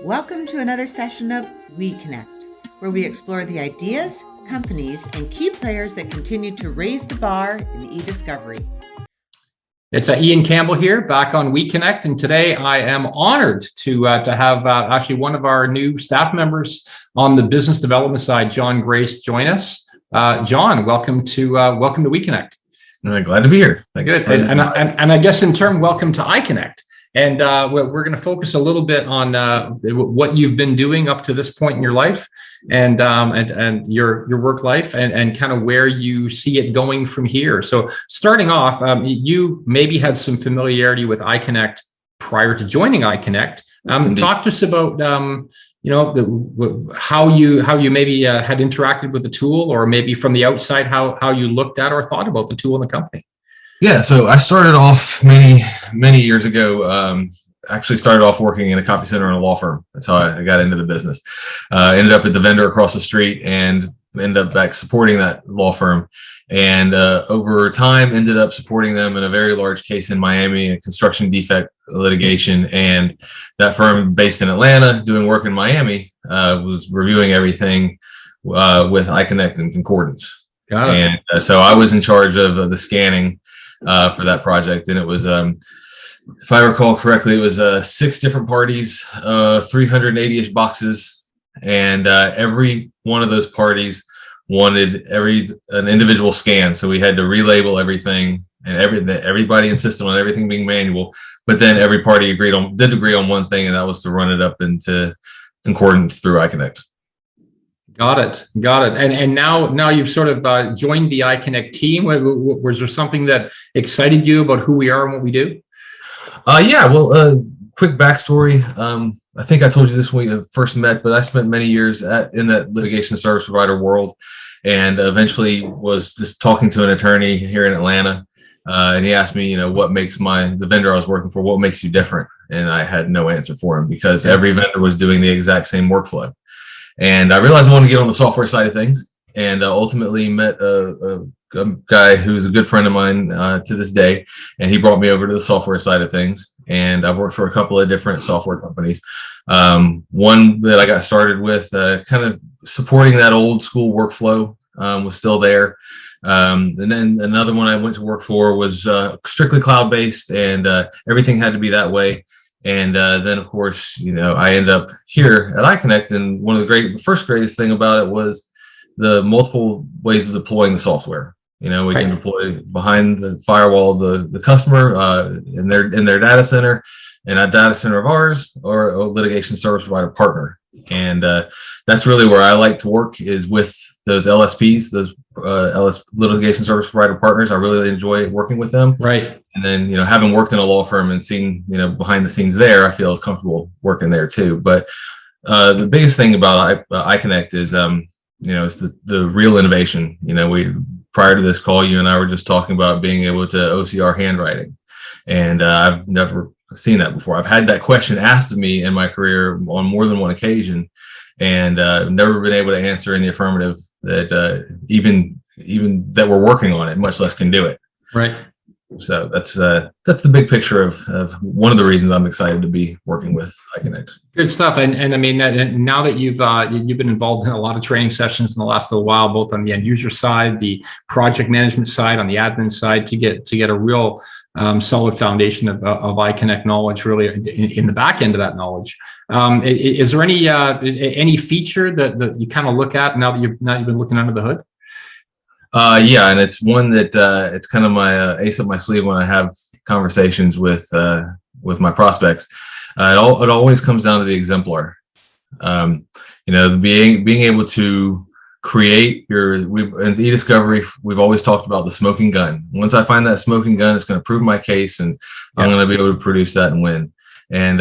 Welcome to another session of weCONECT, where we explore the ideas, companies, and key players that continue to raise the bar in eDiscovery. It's Ian Campbell here, back on weCONECT, and today I am honored to have actually one of our new staff members on the business development side, Jon Grace, join us. Jon, welcome to weCONECT. Glad to be here. Thanks. Good, and I guess in turn, welcome to iCONECT. And we're going to focus a little bit on what you've been doing up to this point in your life, and your work life, and kind of where you see it going from here. So starting off, you maybe had some familiarity with iCONECT prior to joining iCONECT. Talk to us about how you maybe had interacted with the tool, or maybe from the outside how you looked at or thought about the tool in the company. Yeah, so I started off many years ago. Actually started off working in a copy center in a law firm. That's how I got into the business. Ended up at the vendor across the street and ended up back supporting that law firm. And over time, ended up supporting them in a very large case in Miami, a construction defect litigation. And that firm based in Atlanta, doing work in Miami, was reviewing everything with iCONECT and Concordance. Got it. And so I was in charge of the scanning for that project. And it was, if I recall correctly, it was 6 different parties, 380-ish boxes. And every one of those parties wanted an individual scan. So we had to relabel everything, and everybody insisted on everything being manual. But then every party did agree on one thing, and that was to run it up into Concordance through iCONECT. Got it. And now you've sort of joined the iCONECT team. Was there something that excited you about who we are and what we do? Quick backstory. I think I told you this when we first met, but I spent many years in that litigation service provider world, and eventually was just talking to an attorney here in Atlanta. And he asked me, what makes the vendor I was working for, what makes you different? And I had no answer for him, because every vendor was doing the exact same workflow. And I realized I wanted to get on the software side of things, and ultimately met a guy who's a good friend of mine to this day. And he brought me over to the software side of things. And I've worked for a couple of different software companies. One that I got started with, kind of supporting that old school workflow, was still there. And then another one I went to work for was strictly cloud-based, and everything had to be that way. And then, of course, I ended up here at iCONECT, and the first greatest thing about it was the multiple ways of deploying the software. We can deploy behind the firewall the customer in their data center, in a data center of ours, or a litigation service provider partner. And that's really where I like to work, is with those LSPs, those litigation service provider partners. I really enjoy working with them. Right. And then, having worked in a law firm and seen, behind the scenes there, I feel comfortable working there too. But the biggest thing about iCONECT is, it's the real innovation. Prior to this call, you and I were just talking about being able to OCR handwriting. And I've never seen that before. I've had that question asked of me in my career on more than one occasion, and I've never been able to answer in the affirmative that even that we're working on it, much less can do it. Right. So that's the big picture of one of the reasons I'm excited to be working with iCONECT. Good stuff. And I mean, now that you've been involved in a lot of training sessions in the last little while, both on the end user side, the project management side, on the admin side, to get a real solid foundation of iCONECT knowledge, really in the back end of that knowledge. Is there any feature that you kind of look at now that you've been looking under the hood? And it's one that it's kind of my ace up my sleeve when I have conversations with my prospects. It always comes down to the exemplar. Being able to create in eDiscovery, we've always talked about the smoking gun. Once I find that smoking gun, it's going to prove my case, and I'm going to be able to produce that and win. And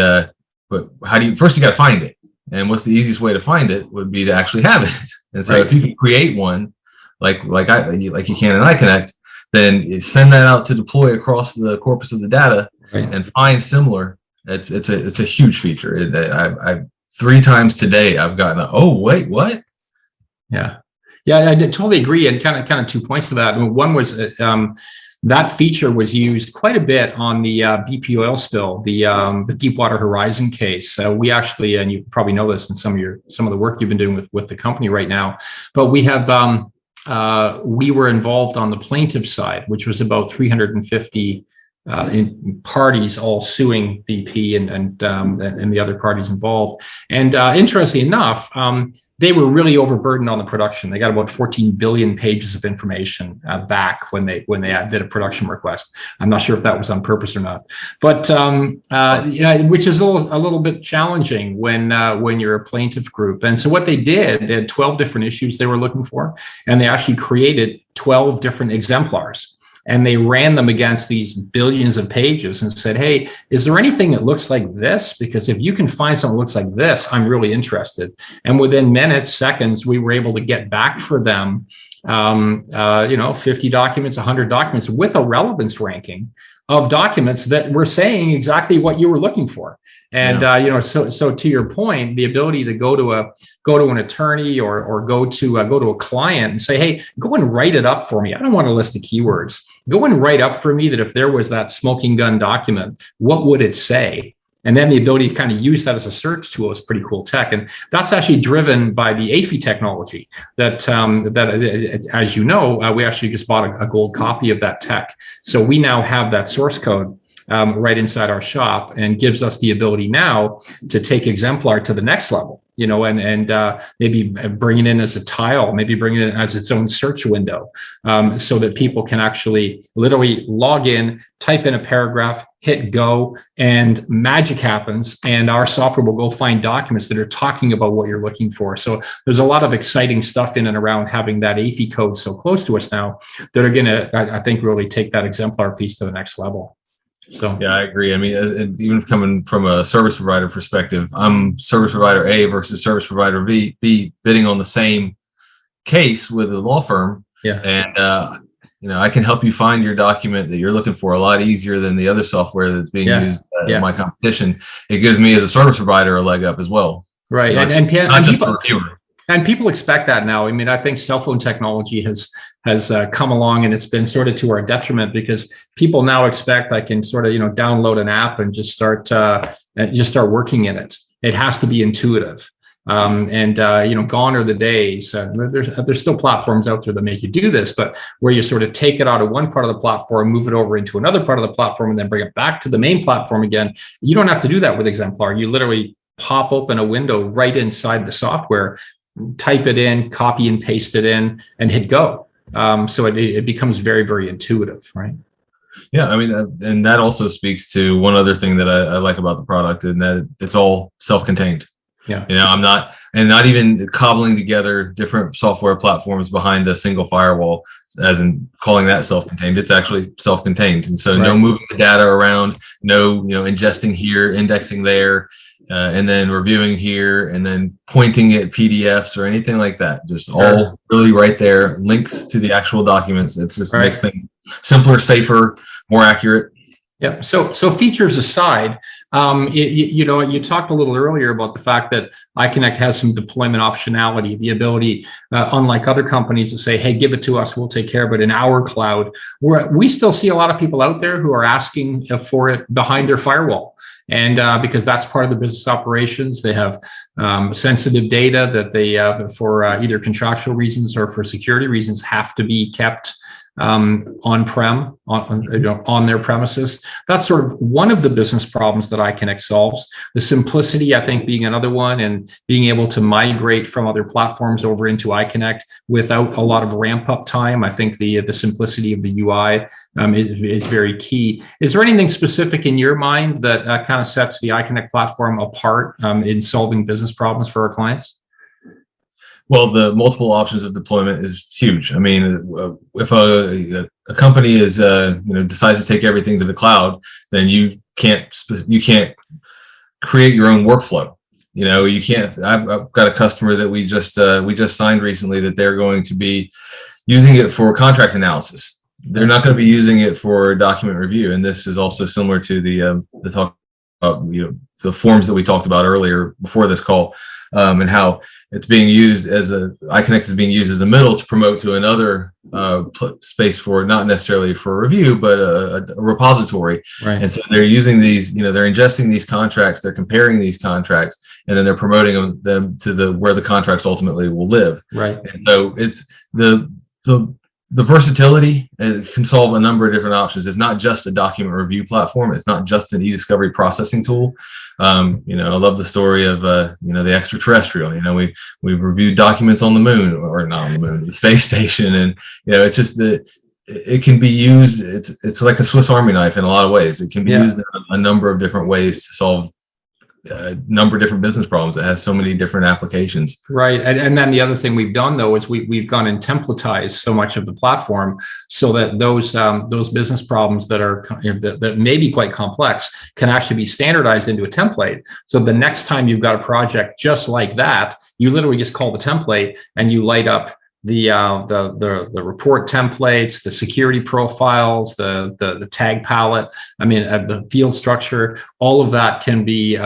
but first you got to find it, and what's the easiest way to find it would be to actually have it. And so if you can create one, like you can in iCONECT, then send that out to deploy across the corpus of the data, and find similar. It's a huge feature. I 3 times today I've gotten oh wait, what? Yeah, I totally agree. And kind of 2 points to that. One was that feature was used quite a bit on the BP oil spill, the Deepwater Horizon case. We actually, and you probably know this in some of the work you've been doing with the company right now, but we have we were involved on the plaintiff side, which was about 350 parties all suing BP and the other parties involved. And interestingly enough, they were really overburdened on the production. They got about 14 billion pages of information back when they did a production request. I'm not sure if that was on purpose or not, but which is a little bit challenging when you're a plaintiff group. And so what they had 12 different issues they were looking for, and they actually created 12 different exemplars. And they ran them against these billions of pages and said, hey, is there anything that looks like this? Because if you can find something that looks like this, I'm really interested. And within minutes, seconds, we were able to get back for them, 50 documents, 100 documents with a relevance ranking of documents that were saying exactly what you were looking for. And so to your point, the ability to go to an attorney or go to a client and say, hey, go and write it up for me. I don't want a list of keywords. Go and write up for me that if there was that smoking gun document, what would it say? And then the ability to kind of use that as a search tool is pretty cool tech. And that's actually driven by the AFI technology that as you know, we actually just bought a gold copy of that tech. So we now have that source code right inside our shop, and gives us the ability now to take exemplar to the next level, and maybe bring it in as a tile, maybe bring it in as its own search window, so that people can actually literally log in, type in a paragraph, hit go, and magic happens, and our software will go find documents that are talking about what you're looking for. So there's a lot of exciting stuff in and around having that AFI code so close to us now that are going to, I think, really take that exemplar piece to the next level. So yeah, I agree. I mean, even coming from a service provider perspective, I'm service provider A versus service provider B bidding on the same case with a law firm. Yeah. And I can help you find your document that you're looking for a lot easier than the other software that's being used in my competition. It gives me as a service provider a leg up as well. Right. Not just the reviewer. And people expect that now. I mean, I think cell phone technology has come along, and it's been sort of to our detriment, because people now expect I can sort of download an app and just start working in it. It has to be intuitive. Gone are the days. There's still platforms out there that make you do this, but where you sort of take it out of one part of the platform, move it over into another part of the platform, and then bring it back to the main platform again. You don't have to do that with Exemplar. You literally pop open a window right inside the software, type it in, copy and paste it in, and hit go. So it becomes very, very intuitive, right? Yeah, I mean, and that also speaks to one other thing that I like about the product, and that it's all self-contained. Yeah. I'm not even cobbling together different software platforms behind a single firewall, as in calling that self-contained. It's actually self-contained. And so no moving the data around, no, ingesting here, indexing there, and then reviewing here, and then pointing at PDFs or anything like that. Just all really right there, links to the actual documents. It's just makes things simpler, safer, more accurate. Yeah. So features aside, you talked a little earlier about the fact that iCONECT has some deployment optionality, the ability, unlike other companies, to say, hey, give it to us, we'll take care of it in our cloud. We still see a lot of people out there who are asking for it behind their firewall. And because that's part of the business operations, they have sensitive data that they, for either contractual reasons or for security reasons, have to be kept on-prem, on their premises. That's sort of one of the business problems that iCONECT solves. The simplicity, I think, being another one, and being able to migrate from other platforms over into iCONECT without a lot of ramp-up time. I think the simplicity of the UI is very key. Is there anything specific in your mind that kind of sets the iCONECT platform apart in solving business problems for our clients? Well, the multiple options of deployment is huge. I mean, if a company is decides to take everything to the cloud, then you can't create your own workflow. You can't. I've got a customer that we just signed recently that they're going to be using it for contract analysis. They're not going to be using it for document review, and this is also similar to the talk the forms that we talked about earlier before this call, and how it's being used iCONECT is being used as a middle to promote to another space for not necessarily for review, but a repository. Right. And so they're using these, they're ingesting these contracts, they're comparing these contracts, and then they're promoting them to where the contracts ultimately will live. Right. And so it's the versatility can solve a number of different options. It's not just a document review platform. It's not just an eDiscovery processing tool. I love the story of, the extraterrestrial. We reviewed documents on the moon, or not on the moon, the space station. And, it's just it can be used. It's like a Swiss Army knife in a lot of ways. It can be used in a number of different ways to solve a number of different business problems. It has so many different applications. Right. And then the other thing we've done, though, is we've gone and templatized so much of the platform so that those business problems that may be quite complex can actually be standardized into a template. So the next time you've got a project just like that, you literally just call the template and you light up the report templates, the security profiles, the tag palette. The field structure. All of that can be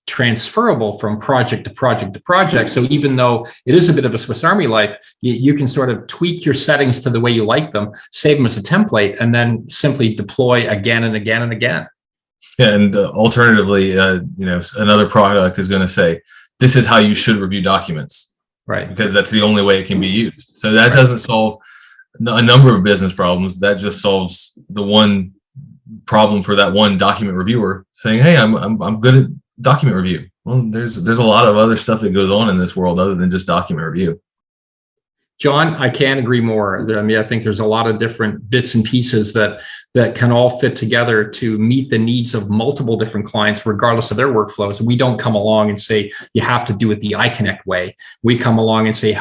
transferable from project to project to project. So even though it is a bit of a Swiss Army knife, you can sort of tweak your settings to the way you like them, save them as a template, and then simply deploy again and again and again. Yeah, and alternatively, another product is going to say, this is how you should review documents. Right. Because that's the only way it can be used. So that doesn't solve a number of business problems. That just solves the one problem for that one document reviewer saying, hey, I'm good at document review. Well, there's a lot of other stuff that goes on in this world other than just document review. John, I can't agree more. I think there's a lot of different bits and pieces that can all fit together to meet the needs of multiple different clients, regardless of their workflows. We don't come along and say, you have to do it the iCONECT way. We come along and say,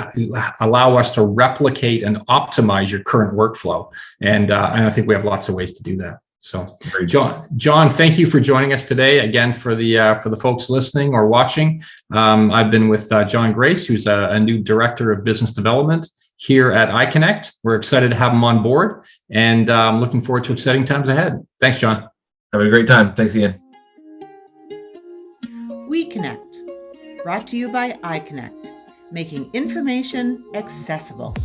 allow us to replicate and optimize your current workflow. And I think we have lots of ways to do that. So, John, thank you for joining us today. Again, for the folks listening or watching, I've been with Jon Grace, who's a new director of business development here at iCONECT. We're excited to have him on board, and looking forward to exciting times ahead. Thanks, John. Have a great time. Thanks again. weCONECT, brought to you by iCONECT, making information accessible.